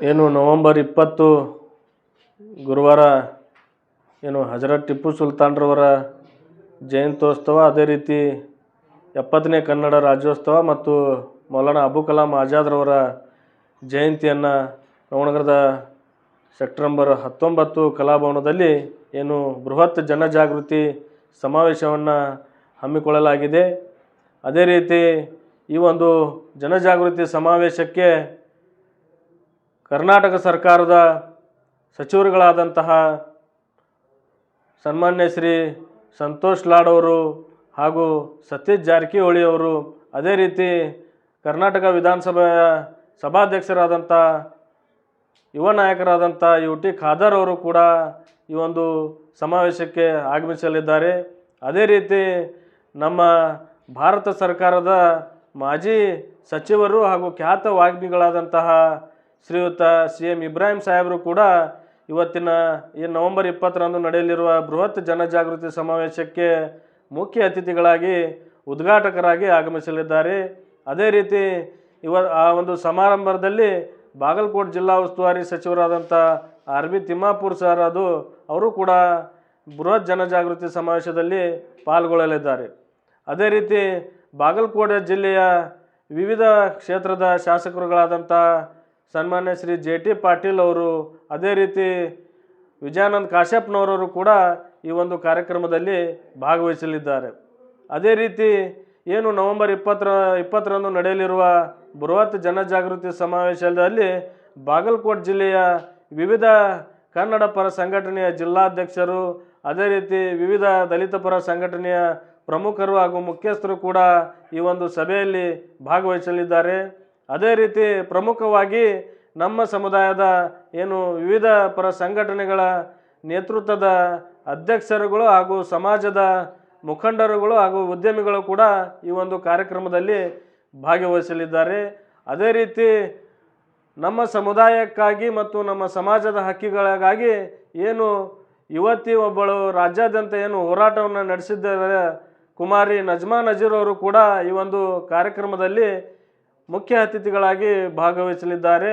ಏನು ನವೆಂಬರ್ 20 ಗುರುವಾರ ಏನು ಹಜರತ್ ಟಿಪ್ಪು ಸುಲ್ತಾನ್ರವರ ಜಯಂತ್ಯೋತ್ಸವ, ಅದೇ ರೀತಿ 70ನೇ ಕನ್ನಡ ರಾಜ್ಯೋತ್ಸವ ಮತ್ತು ಮೌಲಾನಾ ಅಬುಲ್ ಕಲಾಂ ಆಜಾದ್ರವರ ಜಯಂತಿಯನ್ನು ನವನಗರದ ಸೆಪ್ಟೆಂಬರ್ 19 ಕಲಾಭವನದಲ್ಲಿ ಏನು ಬೃಹತ್ ಜನಜಾಗೃತಿ ಸಮಾವೇಶವನ್ನು ಹಮ್ಮಿಕೊಳ್ಳಲಾಗಿದೆ. ಅದೇ ರೀತಿ ಈ ಒಂದು ಜನಜಾಗೃತಿ ಸಮಾವೇಶಕ್ಕೆ ಕರ್ನಾಟಕ ಸರ್ಕಾರದ ಸಚಿವರುಗಳಾದಂತಹ ಸನ್ಮಾನ್ಯ ಶ್ರೀ ಸಂತೋಷ್ ಲಾಡ್ ಅವರು ಹಾಗೂ ಸತೀಶ್ ಜಾರಕಿಹೊಳಿ ಅವರು, ಅದೇ ರೀತಿ ಕರ್ನಾಟಕ ವಿಧಾನಸಭೆಯ ಸಭಾಧ್ಯಕ್ಷರಾದಂಥ ಯುವ ನಾಯಕರಾದಂಥ UT ಖಾದರ್ ಅವರು ಕೂಡ ಈ ಒಂದು ಸಮಾವೇಶಕ್ಕೆ ಆಗಮಿಸಲಿದ್ದಾರೆ. ಅದೇ ರೀತಿ ನಮ್ಮ ಭಾರತ ಸರ್ಕಾರದ ಮಾಜಿ ಸಚಿವರು ಹಾಗೂ ಖ್ಯಾತ ವಾಗ್ಮಿಗಳಾದಂತಹ ಶ್ರೀಯುತ CM ಇಬ್ರಾಹಿಂ ಸಾಹೇಬರು ಕೂಡ ಇವತ್ತಿನ ಈ ನವೆಂಬರ್ 20ರಂದು ನಡೆಯಲಿರುವ ಬೃಹತ್ ಜನಜಾಗೃತಿ ಸಮಾವೇಶಕ್ಕೆ ಮುಖ್ಯ ಅತಿಥಿಗಳಾಗಿ ಉದ್ಘಾಟಕರಾಗಿ ಆಗಮಿಸಲಿದ್ದಾರೆ. ಅದೇ ರೀತಿ ಆ ಒಂದು ಸಮಾರಂಭದಲ್ಲಿ ಬಾಗಲಕೋಟೆ ಜಿಲ್ಲಾ ಉಸ್ತುವಾರಿ ಸಚಿವರಾದಂಥ RB ತಿಮ್ಮಾಪುರ್ ಸರ್ ಅವರು ಕೂಡ ಬೃಹತ್ ಜನಜಾಗೃತಿ ಸಮಾವೇಶದಲ್ಲಿ ಪಾಲ್ಗೊಳ್ಳಲಿದ್ದಾರೆ. ಅದೇ ರೀತಿ ಬಾಗಲಕೋಟೆ ಜಿಲ್ಲೆಯ ವಿವಿಧ ಕ್ಷೇತ್ರದ ಶಾಸಕರುಗಳಾದಂಥ ಸನ್ಮಾನ್ಯ ಶ್ರೀ JT ಪಾಟೀಲ್ ಅವರು, ಅದೇ ರೀತಿ ವಿಜಯಾನಂದ್ ಕಾಶ್ಯಪ್ನವರವರು ಕೂಡ ಈ ಒಂದು ಕಾರ್ಯಕ್ರಮದಲ್ಲಿ ಭಾಗವಹಿಸಲಿದ್ದಾರೆ. ಅದೇ ರೀತಿ ಏನು ನವೆಂಬರ್ 20ರಂದು ನಡೆಯಲಿರುವ ಬೃಹತ್ ಜನಜಾಗೃತಿ ಸಮಾವೇಶದಲ್ಲಿ ಬಾಗಲಕೋಟೆ ಜಿಲ್ಲೆಯ ವಿವಿಧ ಕನ್ನಡ ಪರ ಸಂಘಟನೆಯ ಜಿಲ್ಲಾಧ್ಯಕ್ಷರು, ಅದೇ ರೀತಿ ವಿವಿಧ ದಲಿತ ಪರ ಸಂಘಟನೆಯ ಪ್ರಮುಖರು ಹಾಗೂ ಮುಖ್ಯಸ್ಥರು ಕೂಡ ಈ ಒಂದು ಸಭೆಯಲ್ಲಿ ಭಾಗವಹಿಸಲಿದ್ದಾರೆ. ಅದೇ ರೀತಿ ಪ್ರಮುಖವಾಗಿ ನಮ್ಮ ಸಮುದಾಯದ ಏನು ವಿವಿಧ ಪರ ಸಂಘಟನೆಗಳ ನೇತೃತ್ವದ ಅಧ್ಯಕ್ಷರುಗಳು ಹಾಗೂ ಸಮಾಜದ ಮುಖಂಡರುಗಳು ಹಾಗೂ ಉದ್ಯಮಿಗಳು ಕೂಡ ಈ ಒಂದು ಕಾರ್ಯಕ್ರಮದಲ್ಲಿ ಭಾಗವಹಿಸಲಿದ್ದಾರೆ. ಅದೇ ರೀತಿ ನಮ್ಮ ಸಮುದಾಯಕ್ಕಾಗಿ ಮತ್ತು ನಮ್ಮ ಸಮಾಜದ ಹಕ್ಕಿಗಳಿಗಾಗಿ ಏನು ಯುವತಿ ಒಬ್ಬಳು ರಾಜ್ಯಾದ್ಯಂತ ಏನು ಹೋರಾಟವನ್ನು ನಡೆಸಿದ್ದಾರೆ ಕುಮಾರಿ ನಜ್ಮಾ ನಜೀರ್ ಅವರು ಕೂಡ ಈ ಒಂದು ಕಾರ್ಯಕ್ರಮದಲ್ಲಿ ಮುಖ್ಯ ಅತಿಥಿಗಳಾಗಿ ಭಾಗವಹಿಸಲಿದ್ದಾರೆ.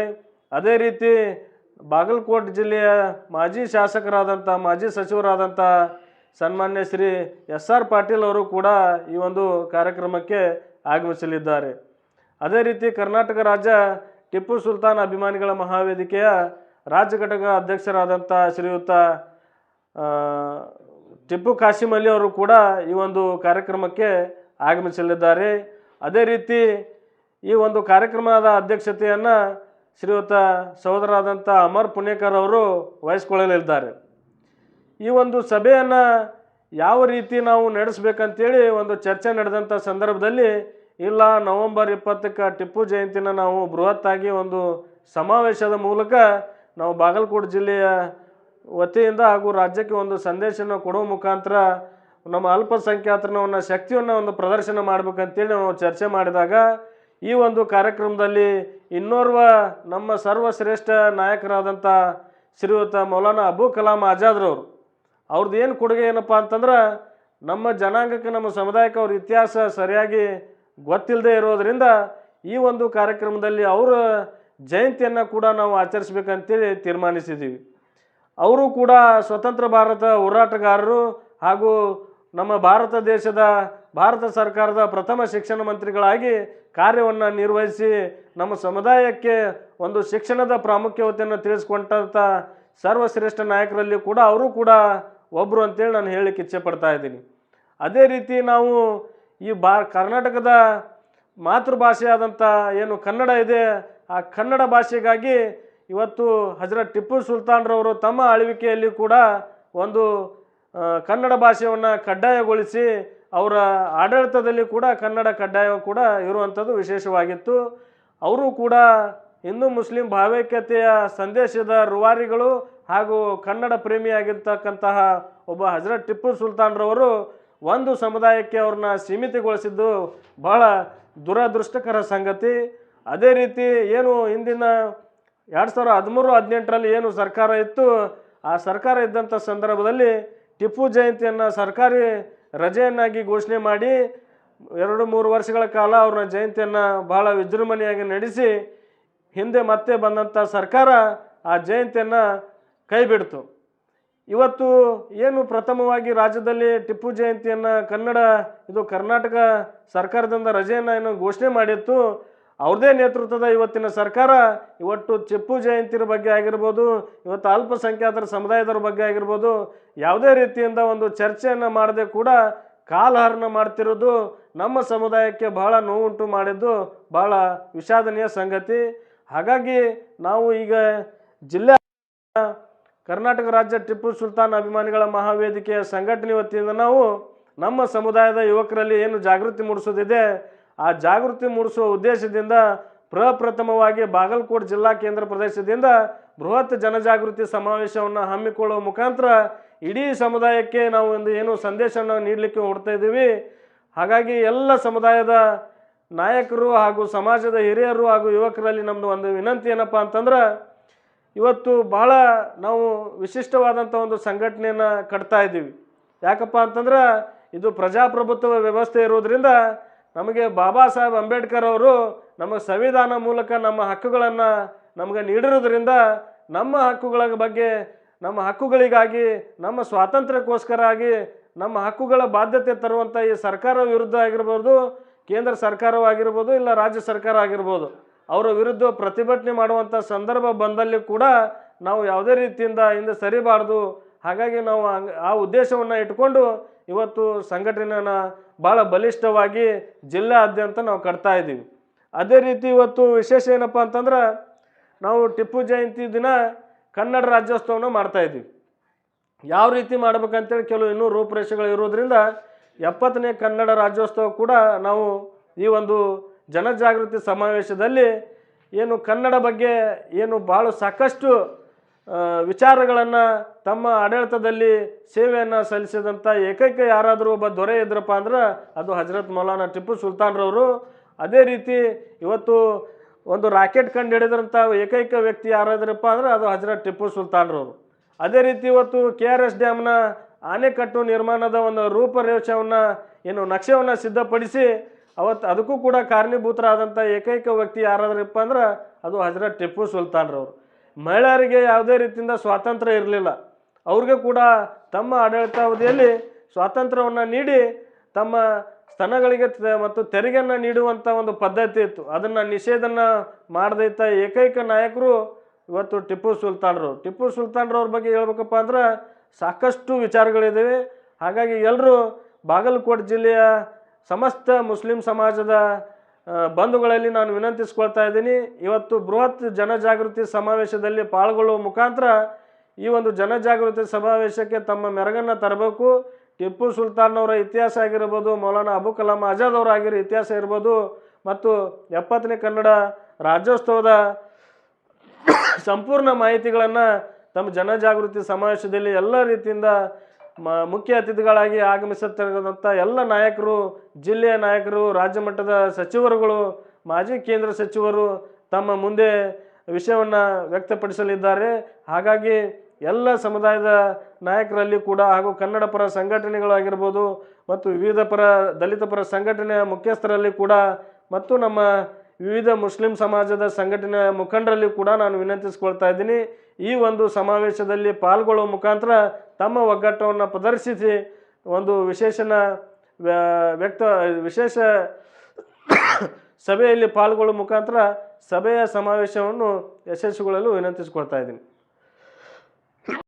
ಅದೇ ರೀತಿ ಬಾಗಲಕೋಟೆ ಜಿಲ್ಲೆಯ ಮಾಜಿ ಶಾಸಕರಾದಂಥ ಮಾಜಿ ಸಚಿವರಾದಂಥ ಸನ್ಮಾನ್ಯ ಶ್ರೀ SR ಪಾಟೀಲ್ ಅವರು ಕೂಡ ಈ ಒಂದು ಕಾರ್ಯಕ್ರಮಕ್ಕೆ ಆಗಮಿಸಲಿದ್ದಾರೆ. ಅದೇ ರೀತಿ ಕರ್ನಾಟಕ ರಾಜ್ಯ ಟಿಪ್ಪು ಸುಲ್ತಾನ್ ಅಭಿಮಾನಿಗಳ ಮಹಾವೇದಿಕೆಯ ರಾಜ್ಯ ಘಟಕ ಅಧ್ಯಕ್ಷರಾದಂಥ ಶ್ರೀಯುತ ಟಿಪ್ಪು ಕಾಸಿಂ ಅಲಿ ಅವರು ಕೂಡ ಈ ಒಂದು ಕಾರ್ಯಕ್ರಮಕ್ಕೆ ಆಗಮಿಸಲಿದ್ದಾರೆ. ಅದೇ ರೀತಿ ಈ ಒಂದು ಕಾರ್ಯಕ್ರಮದ ಅಧ್ಯಕ್ಷತೆಯನ್ನು ಶ್ರೀಯುತ ಸಹೋದರಾದಂಥ ಅಮರ್ ಪುಣೇಕರ್ ಅವರು ವಹಿಸ್ಕೊಳ್ಳಲಿದ್ದಾರೆ. ಈ ಒಂದು ಸಭೆಯನ್ನು ಯಾವ ರೀತಿ ನಾವು ನಡೆಸಬೇಕಂತೇಳಿ ಒಂದು ಚರ್ಚೆ ನಡೆದಂಥ ಸಂದರ್ಭದಲ್ಲಿ, ಇಲ್ಲ ನವೆಂಬರ್ 20ಕ್ಕೆ ಟಿಪ್ಪು ಜಯಂತಿನ ನಾವು ಬೃಹತ್ತಾಗಿ ಒಂದು ಸಮಾವೇಶದ ಮೂಲಕ ನಾವು ಬಾಗಲಕೋಟೆ ಜಿಲ್ಲೆಯ ವತಿಯಿಂದ ಹಾಗೂ ರಾಜ್ಯಕ್ಕೆ ಒಂದು ಸಂದೇಶನ ಕೊಡುವ ಮುಖಾಂತರ ನಮ್ಮ ಅಲ್ಪಸಂಖ್ಯಾತರನ್ನ ಶಕ್ತಿಯನ್ನು ಒಂದು ಪ್ರದರ್ಶನ ಮಾಡಬೇಕಂತೇಳಿ ನಾವು ಚರ್ಚೆ ಮಾಡಿದಾಗ, ಈ ಒಂದು ಕಾರ್ಯಕ್ರಮದಲ್ಲಿ ಇನ್ನೋರ್ವ ನಮ್ಮ ಸರ್ವಶ್ರೇಷ್ಠ ನಾಯಕರಾದಂಥ ಶ್ರೀಯುತ ಮೌಲಾನಾ ಅಬುಲ್ ಕಲಾಂ ಆಜಾದ್ರವರು, ಅವ್ರದ್ದು ಏನು ಕೊಡುಗೆ ಏನಪ್ಪ ಅಂತಂದ್ರೆ, ನಮ್ಮ ಜನಾಂಗಕ್ಕೆ ನಮ್ಮ ಸಮುದಾಯಕ್ಕೆ ಅವ್ರ ಇತಿಹಾಸ ಸರಿಯಾಗಿ ಗೊತ್ತಿಲ್ಲದೆ ಇರೋದರಿಂದ ಈ ಒಂದು ಕಾರ್ಯಕ್ರಮದಲ್ಲಿ ಅವರ ಜಯಂತಿಯನ್ನು ಕೂಡ ನಾವು ಆಚರಿಸ್ಬೇಕಂತೇಳಿ ತೀರ್ಮಾನಿಸಿದ್ದೀವಿ. ಅವರು ಕೂಡ ಸ್ವತಂತ್ರ ಭಾರತ ಹೋರಾಟಗಾರರು ಹಾಗೂ ನಮ್ಮ ಭಾರತ ಸರ್ಕಾರದ ಪ್ರಥಮ ಶಿಕ್ಷಣ ಮಂತ್ರಿಗಳಾಗಿ ಕಾರ್ಯವನ್ನು ನಿರ್ವಹಿಸಿ ನಮ್ಮ ಸಮುದಾಯಕ್ಕೆ ಒಂದು ಶಿಕ್ಷಣದ ಪ್ರಾಮುಖ್ಯತೆಯನ್ನು ತಿಳಿಸ್ಕೊಂಡಂಥ ಸರ್ವಶ್ರೇಷ್ಠ ನಾಯಕರಲ್ಲಿ ಕೂಡ ಅವರು ಕೂಡ ಒಬ್ಬರು ಅಂತೇಳಿ ನಾನು ಹೇಳಲಿಕ್ಕೆ ಇಚ್ಛೆ ಪಡ್ತಾ ಇದ್ದೀನಿ. ಅದೇ ರೀತಿ ನಾವು ಈ ಕರ್ನಾಟಕದ ಮಾತೃಭಾಷೆಯಾದಂಥ ಏನು ಕನ್ನಡ ಇದೆ, ಆ ಕನ್ನಡ ಭಾಷೆಗಾಗಿ ಇವತ್ತು ಹಜರತ್ ಟಿಪ್ಪು ಸುಲ್ತಾನ್ರವರು ತಮ್ಮ ಆಳ್ವಿಕೆಯಲ್ಲಿ ಕೂಡ ಒಂದು ಕನ್ನಡ ಭಾಷೆಯನ್ನು ಕಡ್ಡಾಯಗೊಳಿಸಿ ಅವರ ಆಡಳಿತದಲ್ಲಿ ಕೂಡ ಕನ್ನಡ ಕಡ್ಡಾಯ ಕೂಡ ಇರುವಂಥದ್ದು ವಿಶೇಷವಾಗಿತ್ತು. ಅವರು ಕೂಡ ಹಿಂದೂ ಮುಸ್ಲಿಂ ಭಾವೈಕ್ಯತೆಯ ಸಂದೇಶದ ರೂವಾರಿಗಳು ಹಾಗೂ ಕನ್ನಡ ಪ್ರೇಮಿಯಾಗಿರ್ತಕ್ಕಂತಹ ಒಬ್ಬ ಹಜರತ್ ಟಿಪ್ಪು ಸುಲ್ತಾನ್ರವರು ಒಂದು ಸಮುದಾಯಕ್ಕೆ ಅವ್ರನ್ನ ಸೀಮಿತಗೊಳಿಸಿದ್ದು ಬಹಳ ದುರದೃಷ್ಟಕರ ಸಂಗತಿ. ಅದೇ ರೀತಿ ಏನು ಹಿಂದಿನ 2013-18ರಲ್ಲಿ ಏನು ಸರ್ಕಾರ ಇತ್ತು, ಆ ಸರ್ಕಾರ ಇದ್ದಂಥ ಸಂದರ್ಭದಲ್ಲಿ ಟಿಪ್ಪು ಜಯಂತಿಯನ್ನು ಸರ್ಕಾರಿ ರಜೆಯನ್ನಾಗಿ ಘೋಷಣೆ ಮಾಡಿ 2-3 ವರ್ಷಗಳ ಕಾಲ ಅವ್ರನ್ನ ಜಯಂತಿಯನ್ನು ಬಹಳ ವಿಜೃಂಭಣೆಯಾಗಿ ನಡೆಸಿ ಹಿಂದೆ ಮತ್ತೆ ಬಂದಂಥ ಸರ್ಕಾರ ಆ ಜಯಂತಿಯನ್ನು ಕೈ ಬಿಡ್ತು. ಇವತ್ತು ಏನು ಪ್ರಥಮವಾಗಿ ರಾಜ್ಯದಲ್ಲಿ ಟಿಪ್ಪು ಜಯಂತಿಯನ್ನು ಇದು ಕರ್ನಾಟಕ ಸರ್ಕಾರದಿಂದ ರಜೆಯನ್ನು ಏನು ಘೋಷಣೆ ಮಾಡಿತ್ತು, ಅವ್ರದೇ ನೇತೃತ್ವದ ಇವತ್ತಿನ ಸರ್ಕಾರ ಇವತ್ತು ಟಿಪ್ಪು ಜಯಂತಿಯ ಬಗ್ಗೆ ಆಗಿರ್ಬೋದು, ಇವತ್ತು ಅಲ್ಪಸಂಖ್ಯಾತರ ಸಮುದಾಯದವ್ರ ಬಗ್ಗೆ ಆಗಿರ್ಬೋದು, ಯಾವುದೇ ರೀತಿಯಿಂದ ಒಂದು ಚರ್ಚೆಯನ್ನು ಮಾಡದೆ ಕೂಡ ಕಾಲಹರಣ ಮಾಡ್ತಿರೋದು ನಮ್ಮ ಸಮುದಾಯಕ್ಕೆ ಬಹಳ ನೋವುಂಟು ಮಾಡಿದ್ದು ಬಹಳ ವಿಷಾದನೀಯ ಸಂಗತಿ. ಹಾಗಾಗಿ ನಾವು ಈಗ ಜಿಲ್ಲೆ ಕರ್ನಾಟಕ ರಾಜ್ಯ ಟಿಪ್ಪು ಸುಲ್ತಾನ್ ಅಭಿಮಾನಿಗಳ ಮಹಾವೇದಿಕೆಯ ಸಂಘಟನೆ ವತಿಯಿಂದ ನಾವು ನಮ್ಮ ಸಮುದಾಯದ ಯುವಕರಲ್ಲಿ ಏನು ಜಾಗೃತಿ ಮೂಡಿಸೋದಿದೆ, ಆ ಜಾಗೃತಿ ಮೂಡಿಸುವ ಉದ್ದೇಶದಿಂದ ಪ್ರಪ್ರಥಮವಾಗಿ ಬಾಗಲಕೋಟೆ ಜಿಲ್ಲಾ ಕೇಂದ್ರ ಪ್ರದೇಶದಿಂದ ಬೃಹತ್ ಜನಜಾಗೃತಿ ಸಮಾವೇಶವನ್ನು ಹಮ್ಮಿಕೊಳ್ಳುವ ಮುಖಾಂತರ ಇಡೀ ಸಮುದಾಯಕ್ಕೆ ನಾವು ಒಂದು ಏನು ಸಂದೇಶವನ್ನು ನೀಡಲಿಕ್ಕೆ ಹೊರಡ್ತಾ ಇದ್ದೀವಿ. ಹಾಗಾಗಿ ಎಲ್ಲ ಸಮುದಾಯದ ನಾಯಕರು ಹಾಗೂ ಸಮಾಜದ ಹಿರಿಯರು ಹಾಗೂ ಯುವಕರಲ್ಲಿ ನಮ್ಮದು ಒಂದು ವಿನಂತಿ ಏನಪ್ಪ ಅಂತಂದ್ರೆ, ಇವತ್ತು ಬಹಳ ನಾವು ವಿಶಿಷ್ಟವಾದಂಥ ಒಂದು ಸಂಘಟನೆಯನ್ನು ಕಟ್ತಾ ಇದ್ದೀವಿ. ಯಾಕಪ್ಪ ಅಂತಂದ್ರೆ ಇದು ಪ್ರಜಾಪ್ರಭುತ್ವ ವ್ಯವಸ್ಥೆ ಇರೋದ್ರಿಂದ ನಮಗೆ ಬಾಬಾ ಸಾಹೇಬ್ ಅಂಬೇಡ್ಕರ್ ಅವರು ನಮ್ಮ ಸಂವಿಧಾನ ಮೂಲಕ ನಮ್ಮ ಹಕ್ಕುಗಳನ್ನು ನಮಗೆ ನೀಡಿರೋದ್ರಿಂದ ನಮ್ಮ ಹಕ್ಕುಗಳ ಬಗ್ಗೆ, ನಮ್ಮ ಹಕ್ಕುಗಳಿಗಾಗಿ, ನಮ್ಮ ಸ್ವಾತಂತ್ರ್ಯಕ್ಕೋಸ್ಕರ ಆಗಿ ನಮ್ಮ ಹಕ್ಕುಗಳ ಬಾಧ್ಯತೆ ತರುವಂಥ ಈ ಸರ್ಕಾರ ವಿರುದ್ಧ ಆಗಿರ್ಬೋದು, ಕೇಂದ್ರ ಸರ್ಕಾರವಾಗಿರ್ಬೋದು, ಇಲ್ಲ ರಾಜ್ಯ ಸರ್ಕಾರ ಆಗಿರ್ಬೋದು, ಅವರ ವಿರುದ್ಧ ಪ್ರತಿಭಟನೆ ಮಾಡುವಂಥ ಸಂದರ್ಭ ಬಂದಲ್ಲಿ ಕೂಡ ನಾವು ಯಾವುದೇ ರೀತಿಯಿಂದ ಹಿಂದೆ ಸರಿಬಾರ್ದು. ಹಾಗಾಗಿ ನಾವು ಆ ಉದ್ದೇಶವನ್ನು ಇಟ್ಕೊಂಡು ಇವತ್ತು ಸಂಘಟನೆಯನ್ನು ಭಾಳ ಬಲಿಷ್ಠವಾಗಿ ಜಿಲ್ಲೆಯಾದ್ಯಂತ ನಾವು ಕಟ್ತಾ ಇದ್ದೀವಿ. ಅದೇ ರೀತಿ ಇವತ್ತು ವಿಶೇಷ ಏನಪ್ಪ ಅಂತಂದ್ರೆ, ನಾವು ಟಿಪ್ಪು ಜಯಂತಿ ದಿನ ಕನ್ನಡ ರಾಜ್ಯೋತ್ಸವನ ಮಾಡ್ತಾಯಿದ್ದೀವಿ. ಯಾವ ರೀತಿ ಮಾಡ್ಬೇಕಂತೇಳಿ ಕೆಲವು ಇನ್ನೂ ರೂಪುರೇಷೆಗಳು ಇರೋದ್ರಿಂದ 70ನೇ ಕನ್ನಡ ರಾಜ್ಯೋತ್ಸವ ಕೂಡ ನಾವು ಈ ಒಂದು ಜನಜಾಗೃತಿ ಸಮಾವೇಶದಲ್ಲಿ ಏನು ಕನ್ನಡ ಬಗ್ಗೆ ಏನು ಭಾಳ ಸಾಕಷ್ಟು ವಿಚಾರಗಳನ್ನು ತಮ್ಮ ಆಡಳಿತದಲ್ಲಿ ಸೇವೆಯನ್ನು ಸಲ್ಲಿಸಿದಂಥ ಏಕೈಕ ಯಾರಾದರೂ ಒಬ್ಬ ದೊರೆ ಇದ್ರಪ್ಪ ಅಂದ್ರೆ ಅದು ಹಜರತ್ ಮೌಲಾನಾ ಟಿಪ್ಪು ಸುಲ್ತಾನ್ರವರು. ಅದೇ ರೀತಿ ಇವತ್ತು ಒಂದು ರಾಕೆಟ್ ಕಂಡು ಹಿಡಿದ್ರಂಥ ಏಕೈಕ ವ್ಯಕ್ತಿ ಯಾರಾದ್ರಪ್ಪ ಅಂದ್ರೆ ಅದು ಹಜರತ್ ಟಿಪ್ಪು ಸುಲ್ತಾನ್ರವರು. ಅದೇ ರೀತಿ ಇವತ್ತು KRS ಡ್ಯಾಮ್ನ ಆಣೆಕಟ್ಟು ನಿರ್ಮಾಣದ ಒಂದು ರೂಪರೇಷವನ್ನು ಏನು ನಕ್ಷೆಯನ್ನು ಸಿದ್ಧಪಡಿಸಿ ಅದಕ್ಕೂ ಕೂಡ ಕಾರಣೀಭೂತರಾದಂಥ ಏಕೈಕ ವ್ಯಕ್ತಿ ಯಾರಾದ್ರಪ್ಪ ಅಂದ್ರೆ ಅದು ಹಜರತ್ ಟಿಪ್ಪು ಸುಲ್ತಾನ್ರವರು. ಮಹಿಳೆಯರಿಗೆ ಯಾವುದೇ ರೀತಿಯಿಂದ ಸ್ವಾತಂತ್ರ್ಯ ಇರಲಿಲ್ಲ. ಅವ್ರಿಗೆ ಕೂಡ ತಮ್ಮ ಆಡಳಿತಾವಧಿಯಲ್ಲಿ ಸ್ವಾತಂತ್ರ್ಯವನ್ನು ನೀಡಿ ತಮ್ಮ ಸ್ತನಗಳಿಗೆ ಮತ್ತು ತೆರಿಗೆಯನ್ನು ನೀಡುವಂಥ ಒಂದು ಪದ್ಧತಿ ಇತ್ತು. ಅದನ್ನು ನಿಷೇಧನ ಮಾಡದೈತ ಏಕೈಕ ನಾಯಕರು ಇವತ್ತು ಟಿಪ್ಪು ಸುಲ್ತಾನ್ರವರು. ಟಿಪ್ಪು ಸುಲ್ತಾನ್ರವ್ರ ಬಗ್ಗೆ ಹೇಳ್ಬೇಕಪ್ಪ ಅಂದ್ರೆ ಸಾಕಷ್ಟು ವಿಚಾರಗಳಿದ್ದಾವೆ. ಹಾಗಾಗಿ ಎಲ್ಲರೂ ಬಾಗಲಕೋಟೆ ಜಿಲ್ಲೆಯ ಸಮಸ್ತ ಮುಸ್ಲಿಂ ಸಮಾಜದ ಬಂಧುಗಳಲ್ಲಿ ನಾನು ವಿನಂತಿಸ್ಕೊಳ್ತಾ ಇದ್ದೀನಿ, ಇವತ್ತು ಬೃಹತ್ ಜನಜಾಗೃತಿ ಸಮಾವೇಶದಲ್ಲಿ ಪಾಲ್ಗೊಳ್ಳುವ ಮುಖಾಂತರ ಈ ಒಂದು ಜನಜಾಗೃತಿ ಸಮಾವೇಶಕ್ಕೆ ತಮ್ಮ ಮೆರಗನ್ನು ತರಬೇಕು. ಟಿಪ್ಪು ಸುಲ್ತಾನ್ನವರ ಇತಿಹಾಸ ಆಗಿರ್ಬೋದು, ಮೌಲಾನಾ ಅಬು ಕಲಾಂ ಆಜಾದ್ ಅವರಾಗಿರೋ ಇತಿಹಾಸ ಇರ್ಬೋದು, ಮತ್ತು 70ನೇ ಕನ್ನಡ ರಾಜ್ಯೋತ್ಸವದ ಸಂಪೂರ್ಣ ಮಾಹಿತಿಗಳನ್ನು ತಮ್ಮ ಜನಜಾಗೃತಿ ಸಮಾವೇಶದಲ್ಲಿ ಎಲ್ಲ ರೀತಿಯಿಂದ ಮುಖ್ಯ ಅತಿಥಿಗಳಾಗಿ ಆಗಮಿಸುತ್ತಿರುವಂಥ ಎಲ್ಲ ನಾಯಕರು, ಜಿಲ್ಲೆಯ ನಾಯಕರು, ರಾಜ್ಯ ಮಟ್ಟದ ಸಚಿವರುಗಳು, ಮಾಜಿ ಕೇಂದ್ರ ಸಚಿವರು ತಮ್ಮ ಮುಂದೆ ವಿಷಯವನ್ನು ವ್ಯಕ್ತಪಡಿಸಲಿದ್ದಾರೆ. ಹಾಗಾಗಿ ಎಲ್ಲ ಸಮುದಾಯದ ನಾಯಕರಲ್ಲಿ ಕೂಡ ಹಾಗೂ ಕನ್ನಡ ಪರ ಸಂಘಟನೆಗಳಾಗಿರ್ಬೋದು ಮತ್ತು ವಿವಿಧ ಪರ ದಲಿತ ಪರ ಸಂಘಟನೆಯ ಮುಖ್ಯಸ್ಥರಲ್ಲಿ ಕೂಡ ಮತ್ತು ನಮ್ಮ ವಿವಿಧ ಮುಸ್ಲಿಂ ಸಮಾಜದ ಸಂಘಟನೆಯ ಮುಖಂಡರಲ್ಲಿ ಕೂಡ ನಾನು ವಿನಂತಿಸ್ಕೊಳ್ತಾ ಇದ್ದೀನಿ, ಈ ಒಂದು ಸಮಾವೇಶದಲ್ಲಿ ಪಾಲ್ಗೊಳ್ಳುವ ಮುಖಾಂತರ ತಮ್ಮ ಒಗ್ಗಟ್ಟವನ್ನು ಪ್ರದರ್ಶಿಸಿ ಒಂದು ವಿಶೇಷ ಸಭೆಯಲ್ಲಿ ಪಾಲ್ಗೊಳ್ಳುವ ಮುಖಾಂತರ ಸಭೆಯ ಸಮಾವೇಶವನ್ನು ಯಶಸ್ವಿಗೊಳ್ಳಲು ವಿನಂತಿಸ್ಕೊಳ್ತಾ ಇದ್ದೀನಿ.